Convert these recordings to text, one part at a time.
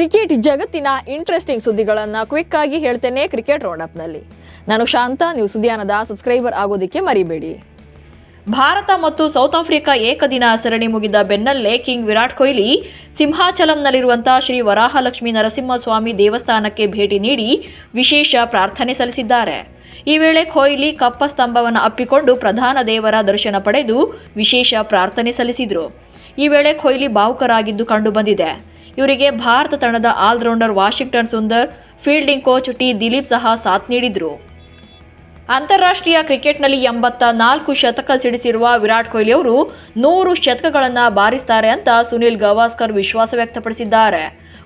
Cricket ಜಗತ್ತಿನ interesting ಸುದ್ದಿಗಳನ್ನು quick ಆಗಿ ಹೇಳ್ತೇನೆ ಕ್ರಿಕೆಟ್ ರೌಂಡಪ್ನಲ್ಲಿ. ನಾನು ಶಾಂತ. ನೀವು ಸುದ್ದಿಯಾನದ ಸಬ್ಸ್ಕ್ರೈಬರ್ ಆಗೋದಕ್ಕೆ ಮರಿಬೇಡಿ. ಭಾರತ ಮತ್ತು ಸೌತ್ ಆಫ್ರಿಕಾ ಏಕದಿನ ಸರಣಿ ಮುಗಿದ ಬೆನ್ನಲ್ಲೇ ಕಿಂಗ್ ವಿರಾಟ್ ಕೊಹ್ಲಿ ಸಿಂಹಾಚಲಂನಲ್ಲಿರುವಂತಹ ಶ್ರೀ ವರಾಹಲಕ್ಷ್ಮೀ ನರಸಿಂಹಸ್ವಾಮಿ ದೇವಸ್ಥಾನಕ್ಕೆ ಭೇಟಿ ನೀಡಿ ವಿಶೇಷ ಪ್ರಾರ್ಥನೆ ಸಲ್ಲಿಸಿದ್ದಾರೆ. ಈ ವೇಳೆ ಕೊಹ್ಲಿ ಕಪ್ಪ ಸ್ತಂಭವನ್ನು ಅಪ್ಪಿಕೊಂಡು ಪ್ರಧಾನ ದೇವರ ದರ್ಶನ ಪಡೆದು ವಿಶೇಷ ಪ್ರಾರ್ಥನೆ ಸಲ್ಲಿಸಿದರು. ಈ ವೇಳೆ ಕೊಹ್ಲಿ ಭಾವುಕರಾಗಿದ್ದು ಕಂಡುಬಂದಿದೆ. ಇವರಿಗೆ ಭಾರತ ತಂಡದ all-rounder Washington Sundar, fielding coach T Dilip ಸಹ ಸಾಥ್ ನೀಡಿದರು. ಅಂತಾರಾಷ್ಟ್ರೀಯ ಕ್ರಿಕೆಟ್ನಲ್ಲಿ 84 ಶತಕ ಸಿಡಿಸಿರುವ ವಿರಾಟ್ ಕೊಹ್ಲಿ ಅವರು 100 ಶತಕಗಳನ್ನು ಬಾರಿಸ್ತಾರೆ ಅಂತ ಸುನಿಲ್ ಗವಾಸ್ಕರ್ ವಿಶ್ವಾಸ ವ್ಯಕ್ತಪಡಿಸಿದ್ದಾರೆ.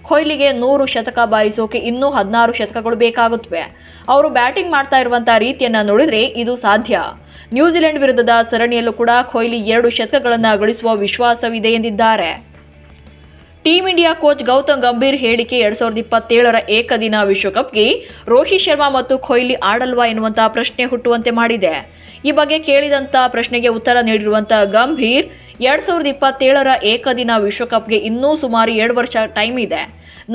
ಕೊಹ್ಲಿಗೆ 100 ಶತಕ ಬಾರಿಸೋಕೆ ಇನ್ನೂ 16 ಶತಕಗಳು ಬೇಕಾಗುತ್ತವೆ. ಅವರು ಬ್ಯಾಟಿಂಗ್ ಮಾಡ್ತಾ ಇರುವಂತಹ ರೀತಿಯನ್ನು ನೋಡಿದರೆ ಇದು ಸಾಧ್ಯ. ನ್ಯೂಜಿಲೆಂಡ್ ವಿರುದ್ಧದ ಸರಣಿಯಲ್ಲೂ ಕೂಡ ಕೊಹ್ಲಿ 2 ಶತಕಗಳನ್ನು ಗಳಿಸುವ ವಿಶ್ವಾಸವಿದೆ ಎಂದಿದ್ದಾರೆ. Team India coach Gautam Gambhir ಹೇಳಿಕೆ 2027ರ ಏಕದಿನ ವಿಶ್ವಕಪ್ಗೆ ರೋಹಿತ್ ಶರ್ಮಾ ಮತ್ತು ಕೊಹ್ಲಿ ಆಡಲ್ವಾ ಎನ್ನುವಂತಹ ಪ್ರಶ್ನೆ ಹುಟ್ಟುವಂತೆ ಮಾಡಿದೆ. ಈ ಬಗ್ಗೆ ಕೇಳಿದಂಥ ಪ್ರಶ್ನೆಗೆ ಉತ್ತರ ನೀಡಿರುವಂತಹ ಗಂಭೀರ್ 2027ರ ಏಕದಿನ ವಿಶ್ವಕಪ್ಗೆ ಇನ್ನೂ ಸುಮಾರು 2 ವರ್ಷ ಟೈಮ್ ಇದೆ.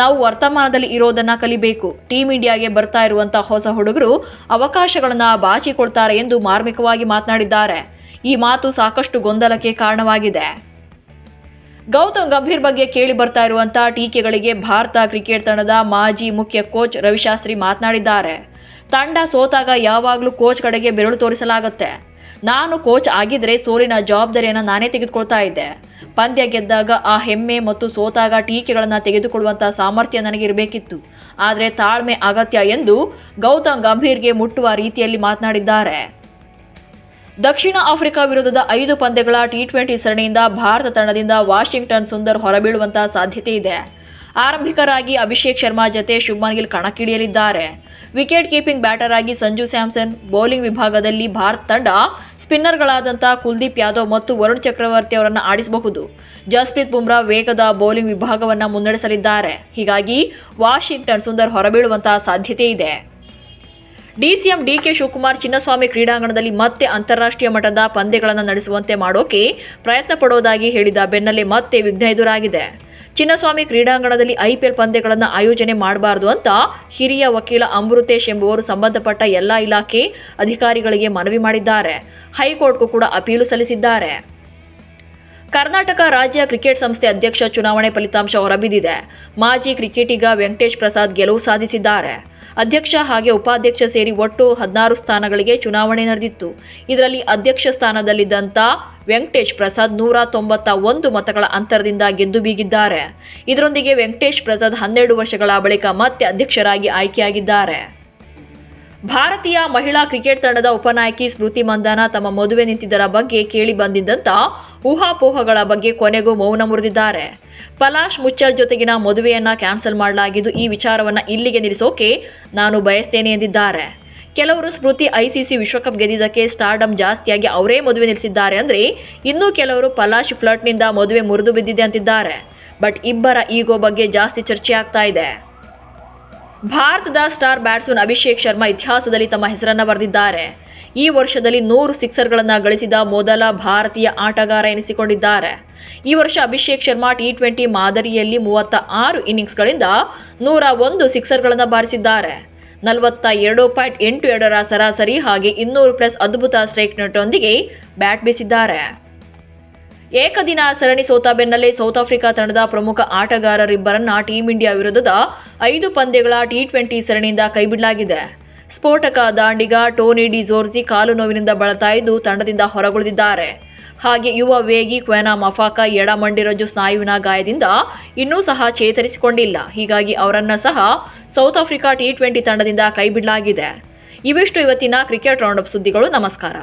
ನಾವು ವರ್ತಮಾನದಲ್ಲಿ ಇರೋದನ್ನ ಕಲಿಬೇಕು. ಟೀಂ ಇಂಡಿಯಾಗೆ ಬರ್ತಾ ಇರುವಂತಹ ಹೊಸ ಹುಡುಗರು ಅವಕಾಶಗಳನ್ನು ಬಾಚಿಕೊಳ್ತಾರೆ ಎಂದು ಮಾರ್ಮಿಕವಾಗಿ ಮಾತನಾಡಿದ್ದಾರೆ. ಈ ಮಾತು ಸಾಕಷ್ಟು ಗೊಂದಲಕ್ಕೆ ಕಾರಣವಾಗಿದೆ. ಗೌತಮ್ ಗಂಭೀರ್ ಬಗ್ಗೆ ಕೇಳಿ ಬರ್ತಾ ಇರುವಂತಹ ಟೀಕೆಗಳಿಗೆ ಭಾರತ ಕ್ರಿಕೆಟ್ ತಂಡದ ಮಾಜಿ ಮುಖ್ಯ ಕೋಚ್ ರವಿಶಾಸ್ತ್ರಿ ಮಾತನಾಡಿದ್ದಾರೆ. ತಂಡ ಸೋತಾಗ ಯಾವಾಗಲೂ ಕೋಚ್ ಕಡೆಗೆ ಬೆರಳು ತೋರಿಸಲಾಗುತ್ತೆ. ನಾನು ಕೋಚ್ ಆಗಿದ್ರೆ ಸೋಲಿನ ಜವಾಬ್ದಾರಿಯನ್ನು ನಾನೇ ತೆಗೆದುಕೊಳ್ತಾ ಇದ್ದೆ. ಪಂದ್ಯ ಗೆದ್ದಾಗ ಆ ಹೆಮ್ಮೆ ಮತ್ತು ಸೋತಾಗ ಟೀಕೆಗಳನ್ನು ತೆಗೆದುಕೊಳ್ಳುವಂತಹ ಸಾಮರ್ಥ್ಯ ನನಗಿರಬೇಕಿತ್ತು. ಆದರೆ ತಾಳ್ಮೆ ಅಗತ್ಯ ಎಂದು ಗೌತಮ್ ಗಂಭೀರ್ಗೆ ಮುಟ್ಟುವ ರೀತಿಯಲ್ಲಿ ಮಾತನಾಡಿದ್ದಾರೆ. ದಕ್ಷಿಣ ಆಫ್ರಿಕಾ ವಿರುದ್ಧದ 5 ಪಂದ್ಯಗಳ T20 ಸರಣಿಯಿಂದ ಭಾರತ ತಂಡದಿಂದ ವಾಷಿಂಗ್ಟನ್ ಸುಂದರ್ ಹೊರಬೀಳುವಂತಹ ಸಾಧ್ಯತೆ ಇದೆ. ಆರಂಭಿಕರಾಗಿ ಅಭಿಷೇಕ್ ಶರ್ಮಾ ಜತೆ ಶುಭ್ಮನ್ ಗಿಲ್ ಕಣಕ್ಕಿಳಿಯಲಿದ್ದಾರೆ. ವಿಕೆಟ್ ಕೀಪಿಂಗ್ ಬ್ಯಾಟರ್ ಆಗಿ ಸಂಜು ಸ್ಯಾಮ್ಸನ್, ಬೌಲಿಂಗ್ ವಿಭಾಗದಲ್ಲಿ ಭಾರತ ತಂಡ ಸ್ಪಿನ್ನರ್ಗಳಾದಂಥ ಕುಲ್ದೀಪ್ ಯಾದವ್ ಮತ್ತು ವರುಣ್ ಚಕ್ರವರ್ತಿ ಅವರನ್ನು ಆಡಿಸಬಹುದು. ಜಸ್ಪ್ರೀತ್ ಬುಮ್ರಾ ವೇಗದ ಬೌಲಿಂಗ್ ವಿಭಾಗವನ್ನು ಮುನ್ನಡೆಸಲಿದ್ದಾರೆ. ಹೀಗಾಗಿ ವಾಷಿಂಗ್ಟನ್ ಸುಂದರ್ ಹೊರಬೀಳುವಂತಹ ಸಾಧ್ಯತೆ ಇದೆ. ಡಿಸಿಎಂ ಡಿಕೆ ಶಿವಕುಮಾರ್ ಚಿನ್ನಸ್ವಾಮಿ ಕ್ರೀಡಾಂಗಣದಲ್ಲಿ ಮತ್ತೆ ಅಂತಾರಾಷ್ಟ್ರೀಯ ಮಟ್ಟದ ಪಂದ್ಯಗಳನ್ನು ನಡೆಸುವಂತೆ ಮಾಡೋಕೆ ಪ್ರಯತ್ನ ಪಡೋದಾಗಿ ಹೇಳಿದ ಬೆನ್ನಲ್ಲೇ ಮತ್ತೆ ವಿಘ್ನ ಎದುರಾಗಿದೆ. ಚಿನ್ನಸ್ವಾಮಿ ಕ್ರೀಡಾಂಗಣದಲ್ಲಿ IPL ಪಂದ್ಯಗಳನ್ನು ಆಯೋಜನೆ ಮಾಡಬಾರದು ಅಂತ ಹಿರಿಯ ವಕೀಲ ಅಮೃತೇಶ್ ಎಂಬುವರು ಸಂಬಂಧಪಟ್ಟ ಎಲ್ಲ ಇಲಾಖೆ ಅಧಿಕಾರಿಗಳಿಗೆ ಮನವಿ ಮಾಡಿದ್ದಾರೆ. ಹೈಕೋರ್ಟ್ಗೂ ಕೂಡ ಅಪೀಲು ಸಲ್ಲಿಸಿದ್ದಾರೆ. ಕರ್ನಾಟಕ ರಾಜ್ಯ ಕ್ರಿಕೆಟ್ ಸಂಸ್ಥೆ ಅಧ್ಯಕ್ಷ ಚುನಾವಣೆ ಫಲಿತಾಂಶ ಹೊರಬಿದ್ದಿದೆ. ಮಾಜಿ ಕ್ರಿಕೆಟಿಗ ವೆಂಕಟೇಶ್ ಪ್ರಸಾದ್ ಗೆಲುವು ಸಾಧಿಸಿದ್ದಾರೆ. ಅಧ್ಯಕ್ಷ ಹಾಗೆ ಉಪಾಧ್ಯಕ್ಷ ಸೇರಿ ಒಟ್ಟು 16 ಸ್ಥಾನಗಳಿಗೆ ಚುನಾವಣೆ ನಡೆದಿತ್ತು. ಇದರಲ್ಲಿ ಅಧ್ಯಕ್ಷ ಸ್ಥಾನದಲ್ಲಿದ್ದಂಥ ವೆಂಕಟೇಶ್ ಪ್ರಸಾದ್ 191 ಮತಗಳ ಅಂತರದಿಂದ ಗೆದ್ದು ಬೀಗಿದ್ದಾರೆ. ಇದರೊಂದಿಗೆ ವೆಂಕಟೇಶ್ ಪ್ರಸಾದ್ 12 ವರ್ಷಗಳ ಬಳಿಕ ಮತ್ತೆ ಅಧ್ಯಕ್ಷರಾಗಿ ಆಯ್ಕೆಯಾಗಿದ್ದಾರೆ. ಭಾರತೀಯ ಮಹಿಳಾ ಕ್ರಿಕೆಟ್ ತಂಡದ ಉಪನಾಯಕಿ ಸ್ಮೃತಿ ಮಂದಾನ ತಮ್ಮ ಮದುವೆ ನಿಂತಿದ್ದರ ಬಗ್ಗೆ ಕೇಳಿ ಬಂದಿದ್ದಂಥ ಊಹಾಪೋಹಗಳ ಬಗ್ಗೆ ಕೊನೆಗೂ ಮೌನ ಮುರಿದಿದ್ದಾರೆ. ಪಲಾಶ್ ಮುಚ್ಚರ್ ಜೊತೆಗಿನ ಮದುವೆಯನ್ನು ಕ್ಯಾನ್ಸಲ್ ಮಾಡಲಾಗಿದ್ದು ಈ ವಿಚಾರವನ್ನು ಇಲ್ಲಿಗೆ ನಿಲ್ಲಿಸೋಕೆ ನಾನು ಬಯಸ್ತೇನೆ ಎಂದಿದ್ದಾರೆ. ಕೆಲವರು ಸ್ಮೃತಿ ICC ವಿಶ್ವಕಪ್ ಗೆದ್ದಿದ್ದಕ್ಕೆ ಸ್ಟಾರ್ಡಮ್ ಜಾಸ್ತಿಯಾಗಿ ಅವರೇ ಮದುವೆ ನಿಲ್ಲಿಸಿದ್ದಾರೆ ಅಂದರೆ, ಇನ್ನೂ ಕೆಲವರು ಪಲಾಶ್ ಫ್ಲರ್ಟ್ನಿಂದ ಮದುವೆ ಮುರಿದು ಬಿದ್ದಿದೆ ಅಂತಿದ್ದಾರೆ. ಬಟ್ ಇಬ್ಬರ ಈಗೋ ಬಗ್ಗೆ ಜಾಸ್ತಿ ಚರ್ಚೆ ಆಗ್ತಾ ಇದೆ. ಭಾರತದ ಸ್ಟಾರ್ ಬ್ಯಾಟ್ಸ್ಮನ್ ಅಭಿಷೇಕ್ ಶರ್ಮಾ ಇತಿಹಾಸದಲ್ಲಿ ತಮ್ಮ ಹೆಸರನ್ನು ಬರೆದಿದ್ದಾರೆ. ಈ ವರ್ಷದಲ್ಲಿ 100 ಸಿಕ್ಸರ್ಗಳನ್ನು ಗಳಿಸಿದ ಮೊದಲ ಭಾರತೀಯ ಆಟಗಾರ ಎನಿಸಿಕೊಂಡಿದ್ದಾರೆ. ಈ ವರ್ಷ ಅಭಿಷೇಕ್ ಶರ್ಮಾ T20 ಮಾದರಿಯಲ್ಲಿ 36 ಇನ್ನಿಂಗ್ಸ್ಗಳಿಂದ 101 ಸಿಕ್ಸರ್ಗಳನ್ನು ಬಾರಿಸಿದ್ದಾರೆ. 42.82ರ ಸರಾಸರಿ ಹಾಗೆ 200+ ಅದ್ಭುತ ಸ್ಟ್ರೈಕ್ ರೇಟ್ನೊಂದಿಗೆ ಬ್ಯಾಟ್ ಬೀಸಿದ್ದಾರೆ. ಏಕದಿನ ಸರಣಿ ಸೋತ ಬೆನ್ನಲ್ಲೇ ಸೌತ್ ಆಫ್ರಿಕಾ ತಂಡದ ಪ್ರಮುಖ ಆಟಗಾರರಿಬ್ಬರನ್ನ ಟೀಂ ಇಂಡಿಯಾ ವಿರುದ್ಧದ 5 ಪಂದ್ಯಗಳ T20 ಸರಣಿಯಿಂದ ಕೈಬಿಡಲಾಗಿದೆ. ಸ್ಫೋಟಕ ದಾಂಡಿಗ ಟೋನಿ ಡಿ ಜೋರ್ಜಿ ಕಾಲು ನೋವಿನಿಂದ ಬಳಲ್ತಾ ಇದ್ದು ತಂಡದಿಂದ ಹೊರಗುಳಿದಿದ್ದಾರೆ. ಹಾಗೆ ಯುವ ವೇಗಿ ಕ್ವೆನಾ ಮಫಾಕ ಎಡ ಮಂಡಿರಜ್ಜು ಸ್ನಾಯುವಿನ ಗಾಯದಿಂದ ಇನ್ನೂ ಸಹ ಚೇತರಿಸಿಕೊಂಡಿಲ್ಲ. ಹೀಗಾಗಿ ಅವರನ್ನ ಸಹ ಸೌತ್ ಆಫ್ರಿಕಾ T20 ತಂಡದಿಂದ ಕೈಬಿಡಲಾಗಿದೆ. ಇವಿಷ್ಟು ಇವತ್ತಿನ ಕ್ರಿಕೆಟ್ ರೌಂಡಪ್ ಸುದ್ದಿಗಳು. ನಮಸ್ಕಾರ.